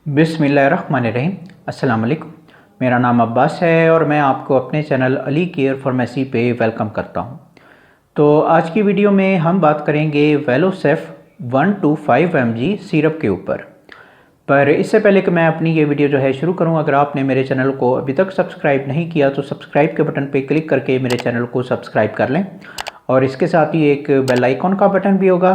बिस्मिल्लाहिर्रहमानिर्रहीम। अस्सलाम वालेकुम। मेरा नाम अब्बास है और मैं आपको अपने चैनल अली केयर फार्मेसी पे वेलकम करता हूँ। तो आज की वीडियो में हम बात करेंगे वेलोसेफ 125 mg सिरप के ऊपर। पर इससे पहले कि मैं अपनी ये वीडियो जो है शुरू करूँ, अगर आपने मेरे चैनल को अभी तक सब्सक्राइब नहीं किया तो सब्सक्राइब के बटन पे क्लिक करके मेरे चैनल को सब्सक्राइब कर लें और इसके साथ ही एक बेल आइकॉन का बटन भी होगा,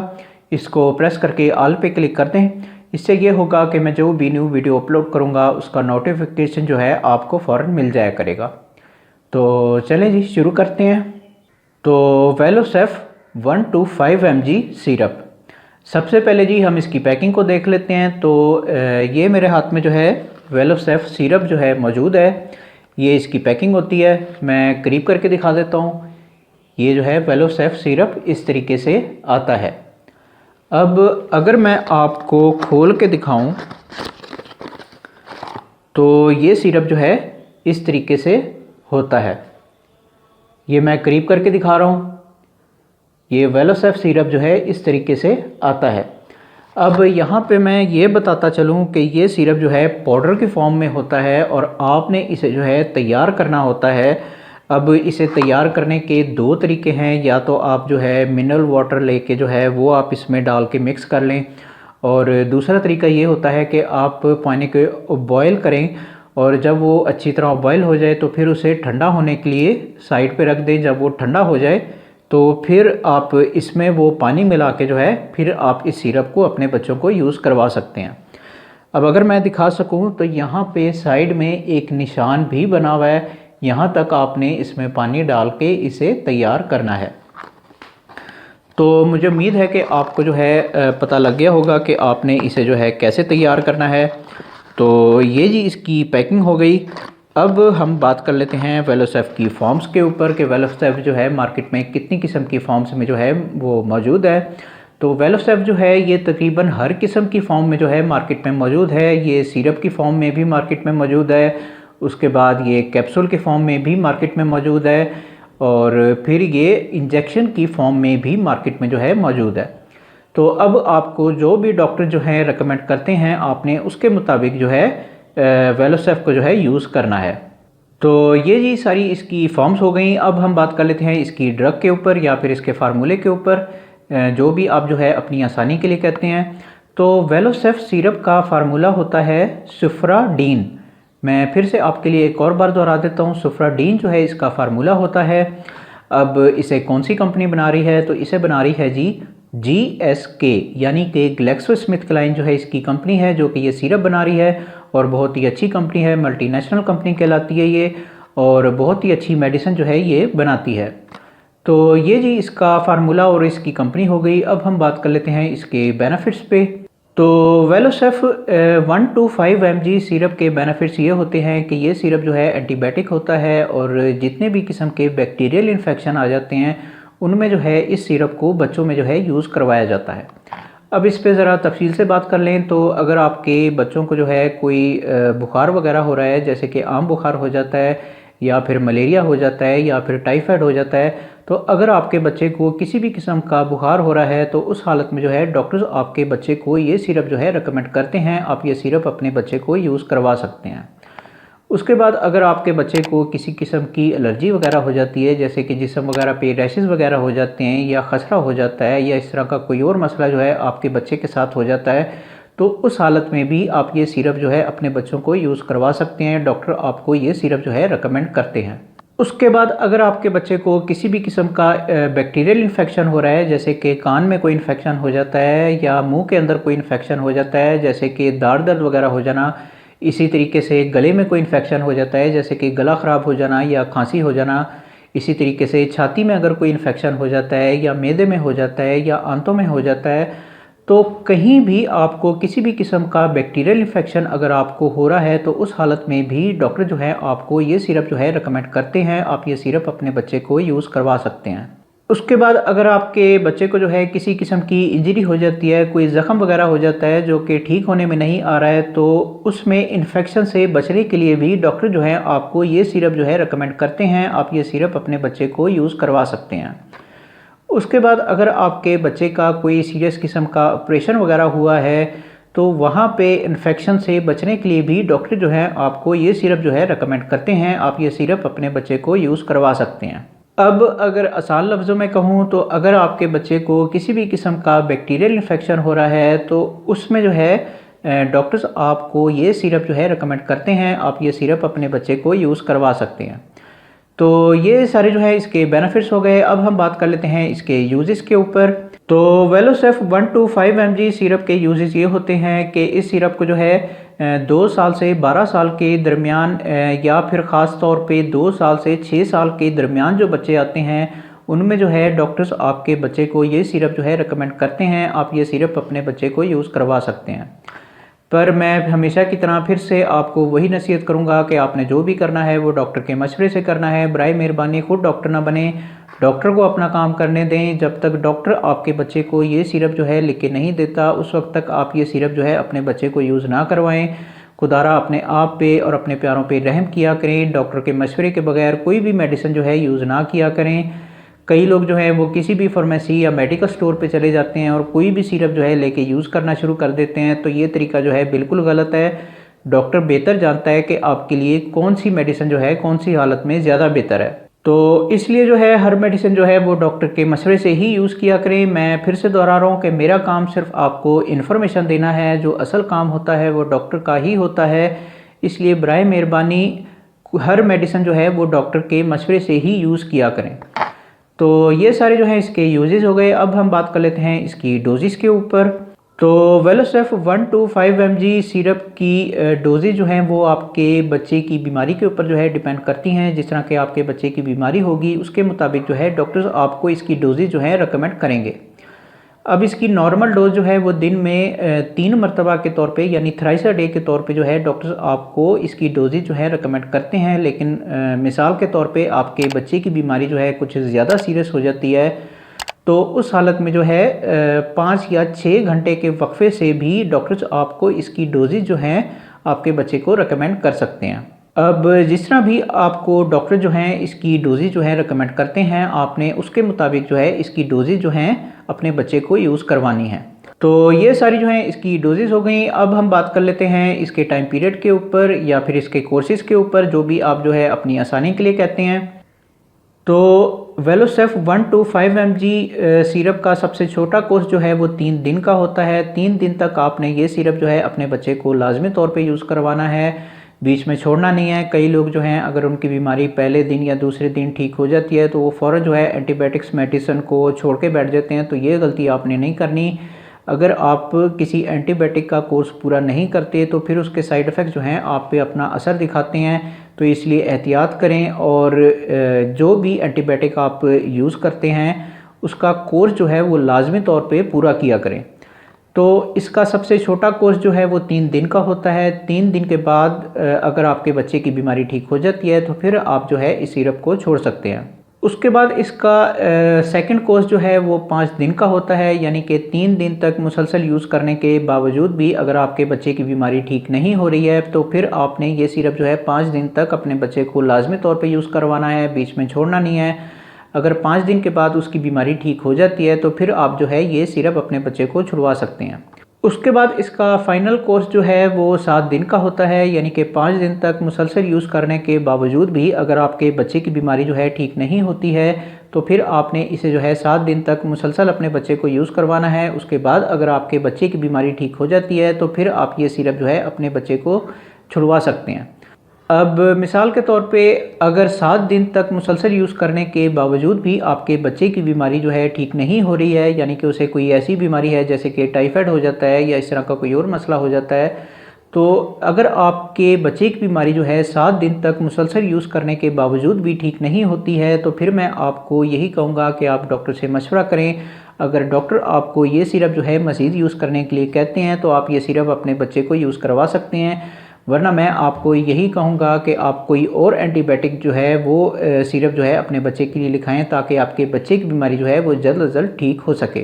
इसको प्रेस करके ऑल पे क्लिक कर दें। इससे ये होगा कि मैं जो भी न्यू वीडियो अपलोड करूँगा उसका नोटिफिकेशन जो है आपको फ़ौरन मिल जाया करेगा। तो चलें जी शुरू करते हैं। तो वेलोसेफ 125 mg सिरप, सबसे पहले जी हम इसकी पैकिंग को देख लेते हैं। तो ये मेरे हाथ में जो है वेलोसेफ सिरप जो है मौजूद है, ये इसकी पैकिंग होती है। मैं करीब करके दिखा देता हूँ। ये जो है वेलोसेफ सिरप इस तरीके से आता है। अब अगर मैं आपको खोल के दिखाऊं तो ये सिरप जो है इस तरीके से होता है। ये मैं करीब करके दिखा रहा हूँ। ये वेलोसेफ सिरप जो है इस तरीके से आता है। अब यहाँ पे मैं ये बताता चलूँ कि ये सिरप जो है पाउडर की फॉर्म में होता है और आपने इसे जो है तैयार करना होता है। अब इसे तैयार करने के दो तरीके हैं, या तो आप जो है मिनरल वाटर लेके जो है वो आप इसमें डाल के मिक्स कर लें, और दूसरा तरीका ये होता है कि आप पानी को बॉयल करें और जब वो अच्छी तरह बॉयल हो जाए तो फिर उसे ठंडा होने के लिए साइड पे रख दें। जब वो ठंडा हो जाए तो फिर आप इसमें वो पानी मिला के जो है फिर आप इस सिरप को अपने बच्चों को यूज़ करवा सकते हैं। अब अगर मैं दिखा सकूं तो यहाँ पे साइड में एक निशान भी बना हुआ है, यहाँ तक आपने इसमें पानी डाल के इसे तैयार करना है। तो मुझे उम्मीद है कि आपको जो है पता लग गया होगा कि आपने इसे जो है कैसे तैयार करना है। तो ये जी इसकी पैकिंग हो गई। अब हम बात कर लेते हैं वेलोसेफ की फॉर्म्स के ऊपर कि वेलोसेफ जो है मार्केट में कितनी किस्म की फॉर्म्स में जो है वो मौजूद है। तो वेलोसेफ जो है ये तकरीबन हर किस्म की फॉर्म में जो है मार्केट में मौजूद है। ये सिरप की फॉर्म में भी मार्केट में मौजूद है, उसके बाद ये कैप्सूल के फॉर्म में भी मार्केट में मौजूद है, और फिर ये इंजेक्शन की फॉर्म में भी मार्केट में जो है मौजूद है। तो अब आपको जो भी डॉक्टर जो है रेकमेंड करते हैं आपने उसके मुताबिक जो है वेलोसेफ को जो है यूज़ करना है। तो ये जी सारी इसकी फॉर्म्स हो गई। अब हम बात कर लेते हैं इसकी ड्रग के ऊपर या फिर इसके फार्मूले के ऊपर, जो भी आप जो है अपनी आसानी के लिए कहते हैं। तो वेलोसेफ सिरप का फार्मूला होता है सुफ्राडीन। मैं फिर से आपके लिए एक और बार दोहरा देता हूँ, सुफ्राडीन जो है इसका फार्मूला होता है। अब इसे कौन सी कंपनी बना रही है, तो इसे बना रही है जी GSK, यानी कि ग्लेक्सोस्मिथक्लाइन जो है इसकी कंपनी है जो कि ये सिरप बना रही है, और बहुत ही अच्छी कंपनी है, मल्टीनेशनल कंपनी कहलाती है ये, और बहुत ही अच्छी मेडिसिन जो है ये बनाती है। तो ये जी इसका फार्मूला और इसकी कंपनी हो गई। अब हम बात कर लेते हैं इसके बेनिफिट्स पे। तो वेलोसेफ 125 mg सिरप के बेनिफिट्स ये होते हैं कि ये सिरप जो है एंटीबायोटिक होता है, और जितने भी किस्म के बैक्टीरियल इन्फेक्शन आ जाते हैं उनमें जो है इस सिरप को बच्चों में जो है यूज़ करवाया जाता है। अब इस पे ज़रा तफसील से बात कर लें तो अगर आपके बच्चों को जो है कोई बुखार वगैरह हो रहा है, जैसे कि आम बुखार हो जाता है या फिर मलेरिया हो जाता है या फिर टाइफाइड हो जाता है, तो अगर आपके बच्चे को किसी भी किस्म का बुखार हो रहा है तो उस हालत में जो है डॉक्टर्स आपके बच्चे को ये सिरप जो है रेकमेंड करते हैं। आप ये सिरप अपने बच्चे को यूज़ करवा सकते हैं। उसके बाद अगर आपके बच्चे को किसी किस्म की एलर्जी वगैरह हो जाती है, जैसे कि जिस्म वगैरह पे रैशेज़ वगैरह हो जाते हैं या खसरा हो जाता है या इस तरह का कोई और मसला जो है आपके बच्चे के साथ हो जाता है, तो उस हालत में भी आप ये सिरप जो है अपने बच्चों को यूज़ करवा सकते हैं। डॉक्टर आपको ये सिरप जो है रेकमेंड करते हैं। उसके बाद अगर आपके बच्चे को किसी भी किस्म का बैक्टीरियल इन्फेक्शन हो रहा है, जैसे कि कान में कोई इन्फेक्शन हो जाता है या मुंह के अंदर कोई इन्फेक्शन हो जाता है, जैसे कि दाढ़ दर्द वगैरह हो जाना, इसी तरीके से गले में कोई इन्फेक्शन हो जाता है जैसे कि गला ख़राब हो जाना या खांसी हो जाना, इसी तरीके से छाती में अगर कोई इन्फेक्शन हो जाता है या मैदे में हो जाता है या आंतों में हो जाता है, तो कहीं भी आपको किसी भी किस्म का बैक्टीरियल इन्फेक्शन अगर आपको हो रहा है तो उस हालत में भी डॉक्टर जो है आपको ये सिरप जो है रेकमेंड करते हैं। आप ये सिरप अपने बच्चे को यूज़ करवा सकते हैं। उसके बाद अगर आपके बच्चे को जो है किसी किस्म की इंजरी हो जाती है, कोई ज़ख़म वगैरह हो जाता है जो कि ठीक होने में नहीं आ रहा है, तो उसमें इन्फेक्शन से बचने के लिए भी डॉक्टर जो है आपको ये सिरप जो है रेकमेंड करते हैं। आप ये सिरप अपने बच्चे को यूज़ करवा सकते हैं। उसके बाद अगर आपके बच्चे का कोई सीरियस किस्म का ऑपरेशन वगैरह हुआ है तो वहाँ पे इन्फेक्शन से बचने के लिए भी डॉक्टर जो है आपको ये सिरप जो है रेकमेंड करते हैं। आप ये सिरप अपने बच्चे को यूज़ करवा सकते हैं। अब अगर आसान लफ्ज़ों में कहूँ तो अगर आपके बच्चे को किसी भी किस्म का बैक्टीरियल इन्फेक्शन हो रहा है तो उसमें जो है डॉक्टर्स आपको ये सिरप जो है रेकमेंड करते हैं। आप ये सिरप अपने बच्चे को यूज़ करवा सकते हैं। तो ये सारे जो है इसके बेनिफिट्स हो गए। अब हम बात कर लेते हैं इसके यूजेस के ऊपर। तो वेलोसेफ 1 to 5 mg सिरप के यूजेस ये होते हैं कि इस सिरप को जो है 2 साल से 12 साल के दरमियान या फिर ख़ास तौर पे 2 साल से 6 साल के दरमियान जो बच्चे आते हैं उनमें जो है डॉक्टर्स आपके बच्चे को ये सिरप जो है रेकमेंड करते हैं। आप ये सिरप अपने बच्चे को यूज़ करवा सकते हैं। पर मैं हमेशा की तरह फिर से आपको वही नसीहत करूंगा कि आपने जो भी करना है वो डॉक्टर के मशवरे से करना है। बराए मेहरबानी खुद डॉक्टर ना बने, डॉक्टर को अपना काम करने दें। जब तक डॉक्टर आपके बच्चे को ये सिरप जो है लिख के नहीं देता उस वक्त तक आप ये सिरप जो है अपने बच्चे को यूज़ ना करवाएं। खुदारा अपने आप पे और अपने प्यारों पे रहम किया करें। डॉक्टर के मशवरे के बगैर कोई भी मेडिसिन जो है यूज़ ना किया करें। कई लोग जो हैं वो किसी भी फार्मेसी या मेडिकल स्टोर पे चले जाते हैं और कोई भी सिरप जो है लेके यूज़ करना शुरू कर देते हैं। तो ये तरीका जो है बिल्कुल गलत है। डॉक्टर बेहतर जानता है कि आपके लिए कौन सी मेडिसिन जो है कौन सी हालत में ज़्यादा बेहतर है। तो इसलिए जो है हर मेडिसिन जो है वो डॉक्टर के मशवरे से ही यूज़ किया करें। मैं फिर से दोहरा रहा हूँ कि मेरा काम सिर्फ आपको इन्फॉर्मेशन देना है। जो असल काम होता है वो डॉक्टर का ही होता है। इसलिए बराए मेहरबानी हर मेडिसिन जो है वो डॉक्टर के मशवरे से ही यूज़ किया करें। तो ये सारे जो हैं इसके यूजेस हो गए। अब हम बात कर लेते हैं इसकी डोजेस के ऊपर। तो वेलोसेफ 1 to 5 mg सिरप की डोजेज जो हैं वो आपके बच्चे की बीमारी के ऊपर जो है डिपेंड करती हैं। जिस तरह के आपके बच्चे की बीमारी होगी उसके मुताबिक जो है डॉक्टर्स आपको इसकी डोजेज जो है रेकमेंड करेंगे। अब इसकी नॉर्मल डोज जो है वो दिन में 3 मरतबा के तौर पे यानी थ्राइस अ डे के तौर पे जो है डॉक्टर्स आपको इसकी डोजेज जो है रेकमेंड करते हैं। लेकिन मिसाल के तौर पे आपके बच्चे की बीमारी जो है कुछ ज़्यादा सीरियस हो जाती है तो उस हालत में जो है 5 या 6 घंटे के वक्फे से भी डॉक्टर्स आपको इसकी डोजेज जो हैं आपके बच्चे को रेकमेंड कर सकते हैं। अब जिस तरह भी आपको डॉक्टर जो हैं इसकी डोजेज जो है रेकमेंड करते हैं आपने उसके मुताबिक जो है इसकी डोजेज जो हैं अपने बच्चे को यूज़ करवानी है। तो ये सारी जो हैं इसकी डोजेज हो गई। अब हम बात कर लेते हैं इसके टाइम पीरियड के ऊपर या फिर इसके कोर्सेज़ के ऊपर, जो भी आप जो है अपनी आसानी के लिए कहते हैं। तो वेलोसेफ 1 to 5 mg सिरप का सबसे छोटा कोर्स जो है वो 3 दिन का होता है। 3 दिन तक आपने ये सिरप जो है अपने बच्चे को लाजमी तौर पे यूज़ करवाना है, बीच में छोड़ना नहीं है। कई लोग जो हैं अगर उनकी बीमारी पहले दिन या दूसरे दिन ठीक हो जाती है तो वो फ़ौरन जो है एंटीबायोटिक्स मेडिसिन को छोड़ के बैठ जाते हैं। तो ये गलती आपने नहीं करनी। अगर आप किसी एंटीबायोटिक का कोर्स पूरा नहीं करते तो फिर उसके साइड इफ़ेक्ट जो हैं आप पे अपना असर दिखाते हैं। तो इसलिए एहतियात करें और जो भी एंटीबायोटिक आप यूज़ करते हैं उसका कोर्स जो है वो लाजमी तौर पे पूरा किया करें। तो इसका सबसे छोटा कोर्स जो है वो 3 दिन का होता है। 3 दिन के बाद अगर आपके बच्चे की बीमारी ठीक हो जाती है तो फिर आप जो है इस सिरप को छोड़ सकते हैं। उसके बाद इसका सेकंड कोर्स जो है वो 5 दिन का होता है, यानी कि 3 दिन तक मुसलसल यूज़ करने के बावजूद भी अगर आपके बच्चे की बीमारी ठीक नहीं हो रही है तो फिर आपने ये सिरप जो है 5 दिन तक अपने बच्चे को लाजमी तौर पे यूज़ करवाना है, बीच में छोड़ना नहीं है। अगर 5 दिन के बाद उसकी बीमारी ठीक हो जाती है तो फिर आप जो है ये सिरप अपने बच्चे को छुड़वा सकते हैं। उसके बाद इसका फ़ाइनल कोर्स जो है वो 7 दिन का होता है, यानी कि 5 दिन तक मुसलसल यूज़ करने के बावजूद भी अगर आपके बच्चे की बीमारी जो है ठीक नहीं होती है तो फिर आपने इसे जो है 7 दिन तक मुसलसल अपने बच्चे को यूज़ करवाना है। उसके बाद अगर आपके बच्चे की बीमारी ठीक हो जाती है तो फिर आप ये सिरप जो है अपने बच्चे को छुड़वा सकते हैं। अब मिसाल के तौर पे अगर 7 दिन तक मुसलसल यूज़ करने के बावजूद भी आपके बच्चे की बीमारी जो है ठीक नहीं हो रही है, यानी कि उसे कोई ऐसी बीमारी है जैसे कि टाइफाइड हो जाता है या इस तरह का कोई और मसला हो जाता है, तो अगर आपके बच्चे की बीमारी जो है 7 दिन तक मुसलसल यूज़ करने के बावजूद भी ठीक नहीं होती है तो फिर मैं आपको यही कहूँगा कि आप डॉक्टर से मशवरा करें। अगर डॉक्टर आपको ये सिरप जो है मज़ीद यूज़ करने के लिए कहते हैं तो आप ये सिरप अपने बच्चे को यूज़ करवा सकते हैं, वरना मैं आपको यही कहूँगा कि आप कोई और एंटीबायोटिक जो है वो सिरप जो है अपने बच्चे के लिए लिखाएं ताकि आपके बच्चे की बीमारी जो है वो जल्द अज जल्द ठीक हो सके।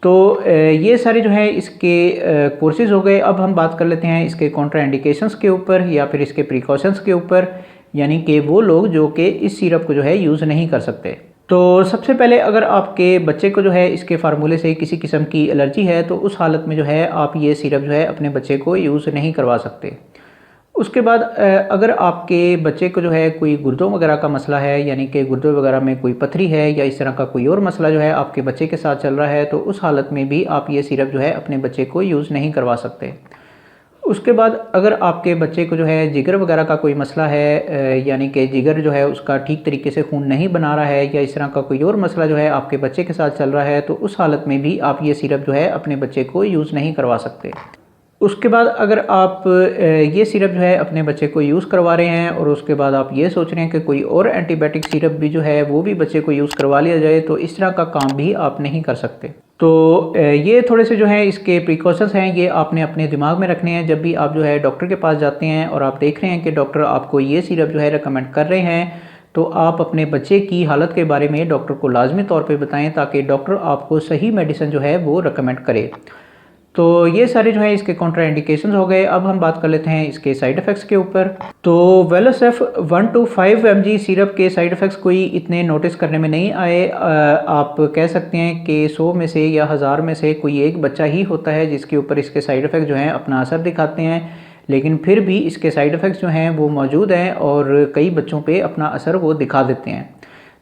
तो ये सारे जो है इसके कोर्सेज़ हो गए। अब हम बात कर लेते हैं इसके कॉन्ट्राइंडिकेशंस के ऊपर या फिर इसके प्रिकॉशंस के ऊपर, यानी कि वो लोग जो कि इस सिरप को जो है यूज़ नहीं कर सकते। तो सबसे पहले अगर आपके बच्चे को जो है इसके फार्मूले से किसी किस्म की एलर्जी है तो उस हालत में जो है आप ये सिरप जो है अपने बच्चे को यूज़ नहीं करवा सकते। उसके बाद अगर आपके बच्चे को जो है कोई गुर्दों वगैरह का मसला है, यानी कि गुर्दे वगैरह में कोई पथरी है या इस तरह का कोई और मसला जो है आपके बच्चे के साथ चल रहा है, तो उस हालत में भी आप ये सिरप जो है अपने बच्चे को यूज़ नहीं करवा सकते। उसके बाद अगर आपके बच्चे को जो है जिगर वगैरह का कोई मसला है, यानी कि जिगर जो है उसका ठीक तरीके से खून नहीं बना रहा है या इस तरह का कोई और मसला जो है आपके बच्चे के साथ चल रहा है, तो उस हालत में भी आप ये सिरप जो है अपने बच्चे को यूज़ नहीं करवा सकते। उसके बाद अगर आप ये सिरप जो है अपने बच्चे को यूज़ करवा रहे हैं और उसके बाद आप ये सोच रहे हैं कि कोई और एंटीबायोटिक सिरप भी जो है वो भी बच्चे को यूज़ करवा लिया जाए, तो इस तरह का काम भी आप नहीं कर सकते। तो ये थोड़े से जो है इसके प्रिकॉशंस हैं, ये आपने अपने दिमाग में रखने हैं जब भी आप जो है डॉक्टर के पास जाते हैं और आप देख रहे हैं कि डॉक्टर आपको ये सिरप जो है रिकमेंड कर रहे हैं, तो आप अपने बच्चे की हालत के बारे में डॉक्टर को लाजमी तौर पे बताएं ताकि डॉक्टर आपको सही मेडिसिन जो है वो रिकमेंड करे। तो ये सारे जो है इसके कॉन्ट्राइंडिकेशंस हो गए। अब हम बात कर लेते हैं इसके साइड इफ़ेक्ट्स के ऊपर। तो वेलोसेफ 1 to 5 mg सिरप के साइड इफ़ेक्ट्स कोई इतने नोटिस करने में नहीं आए। आप कह सकते हैं कि 100 में से या 1000 में से कोई एक बच्चा ही होता है जिसके ऊपर इसके साइड इफ़ेक्ट जो हैं अपना असर दिखाते हैं, लेकिन फिर भी इसके साइड इफ़ेक्ट्स जो हैं वो मौजूद हैं और कई बच्चों पे अपना असर वो दिखा देते हैं।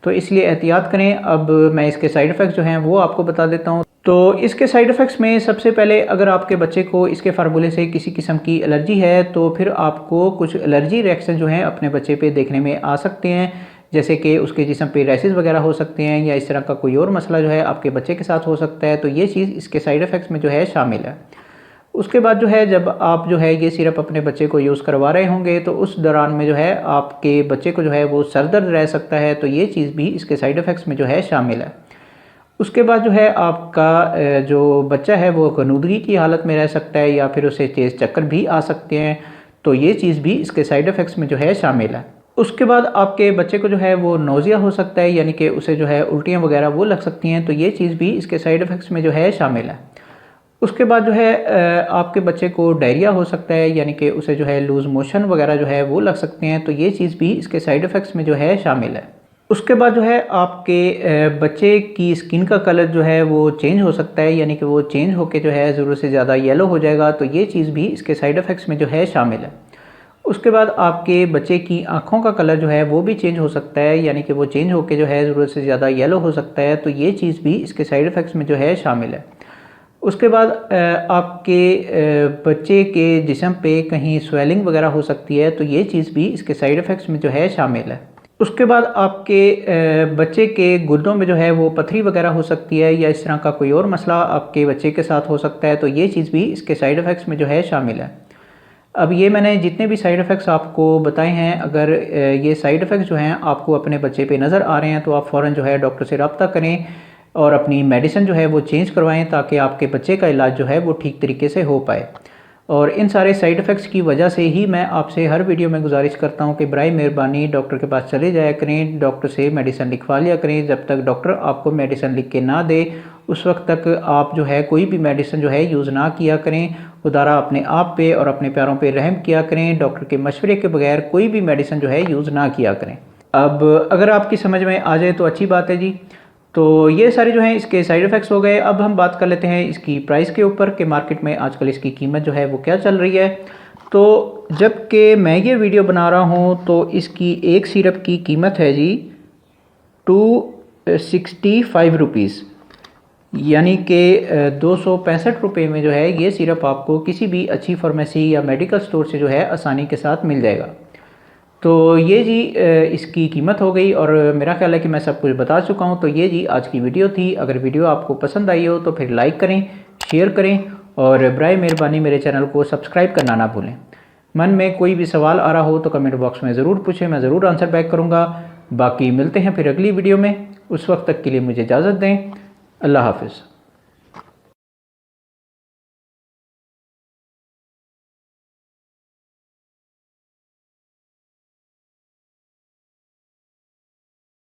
तो इसलिए एहतियात करें। अब मैं इसके साइड इफ़ेक्ट्स जो हैं वो आपको बता देता हूँ। तो इसके साइड इफ़ेक्ट्स में सबसे पहले अगर आपके बच्चे को इसके फार्मूले से किसी किस्म की एलर्जी है, तो फिर आपको कुछ एलर्जी रिएक्शन जो हैं अपने बच्चे पे देखने में आ सकते हैं, जैसे कि उसके जिस्म पे रैशेस वगैरह हो सकते हैं या इस तरह का कोई और मसला जो है आपके बच्चे के साथ हो सकता है। तो ये चीज़ इसके साइड इफ़ेक्ट्स में जो है शामिल है। उसके बाद जो है जब आप जो है ये सिरप अपने बच्चे को यूज़ करवा रहे होंगे, तो उस दौरान में जो है आपके बच्चे को जो है वो सर दर्द रह सकता है, तो ये चीज़ भी इसके साइड इफ़ेक्ट्स में जो है शामिल है। उसके बाद जो है आपका जो बच्चा है वो गनूदगी की हालत में रह सकता है या फिर उसे तेज़ चक्कर भी आ सकते हैं, तो ये चीज़ भी इसके साइड इफ़ेक्ट्स में जो है शामिल है। उसके बाद आपके बच्चे को जो है वो नोज़िया हो सकता है, यानी कि उसे जो है उल्टियाँ वगैरह वो लग सकती हैं, तो ये चीज़ भी इसके साइड इफ़ेक्ट्स में जो है शामिल है। उसके बाद जो है आपके बच्चे को डायरिया हो सकता है, यानी कि उसे जो है लूज़ मोशन वगैरह जो है वो लग सकते हैं, तो ये चीज़ भी इसके साइड इफ़ेक्ट्स में जो है शामिल है। उसके बाद जो है आपके बच्चे की स्किन का कलर जो है वो चेंज हो सकता है, यानी कि वो चेंज होकर जो है ज़रूरत से ज़्यादा येलो हो जाएगा, तो ये चीज़ भी इसके साइड इफ़ेक्ट्स में जो है शामिल है। उसके बाद आपके बच्चे की आँखों का कलर जो है वो भी चेंज हो सकता है, यानी कि वो चेंज होकर जो है ज़रूरत से ज़्यादा येलो हो सकता है, तो ये चीज़ भी इसके साइड इफ़ेक्ट्स में जो है शामिल है। उसके बाद आपके बच्चे के जिस्म पे कहीं स्वेलिंग वगैरह हो सकती है, तो ये चीज़ भी इसके साइड इफ़ेक्ट्स में जो है शामिल है। उसके बाद आपके बच्चे के गुर्दों में जो है वो पथरी वगैरह हो सकती है या इस तरह का कोई और मसला आपके बच्चे के साथ हो सकता है, तो ये चीज़ भी इसके साइड इफ़ेक्ट्स में जो है शामिल है। अब ये मैंने जितने भी साइड इफ़ेक्ट्स आपको बताए हैं, अगर ये साइड इफ़ेक्ट्स जो हैं आपको अपने बच्चे पे नज़र आ रहे हैं, तो आप फ़ौरन जो है डॉक्टर से रब्ता करें और अपनी मेडिसिन जो है वो चेंज करवाएं ताकि आपके बच्चे का इलाज जो है वो ठीक तरीके से हो पाए। और इन सारे साइड इफ़ेक्ट्स की वजह से ही मैं आपसे हर वीडियो में गुजारिश करता हूं कि बराए मेहरबानी डॉक्टर के पास चले जाया करें, डॉक्टर से मेडिसिन लिखवा लिया करें। जब तक डॉक्टर आपको मेडिसिन लिख के ना दे उस वक्त तक आप जो है कोई भी मेडिसिन जो है यूज़ ना किया करें। खुदारा अपने आप पे और अपने प्यारों पे रहम किया करें। डॉक्टर के मशवरे के बगैर कोई भी मेडिसिन जो है यूज़ ना किया करें। अब अगर आपकी समझ में आ जाए तो अच्छी बात है जी। तो ये सारे जो हैं इसके साइड इफ़ेक्ट्स हो गए। अब हम बात कर लेते हैं इसकी प्राइस के ऊपर कि मार्केट में आजकल इसकी कीमत जो है वो क्या चल रही है। तो जबकि मैं ये वीडियो बना रहा हूँ तो इसकी एक सिरप की कीमत है जी 265 रुपीज़, यानी कि 265 रुपये में जो है ये सिरप आपको किसी भी अच्छी फार्मेसी या मेडिकल स्टोर से जो है आसानी के साथ मिल जाएगा। तो ये जी इसकी कीमत हो गई और मेरा ख्याल है कि मैं सब कुछ बता चुका हूँ। तो ये जी आज की वीडियो थी। अगर वीडियो आपको पसंद आई हो तो फिर लाइक करें, शेयर करें और बराए मेहरबानी मेरे चैनल को सब्सक्राइब करना ना भूलें। मन में कोई भी सवाल आ रहा हो तो कमेंट बॉक्स में ज़रूर पूछें, मैं ज़रूर आंसर बैक करूँगा। बाकी मिलते हैं फिर अगली वीडियो में। उस वक्त तक के लिए मुझे इजाज़त दें। अल्लाह हाफ़िज़।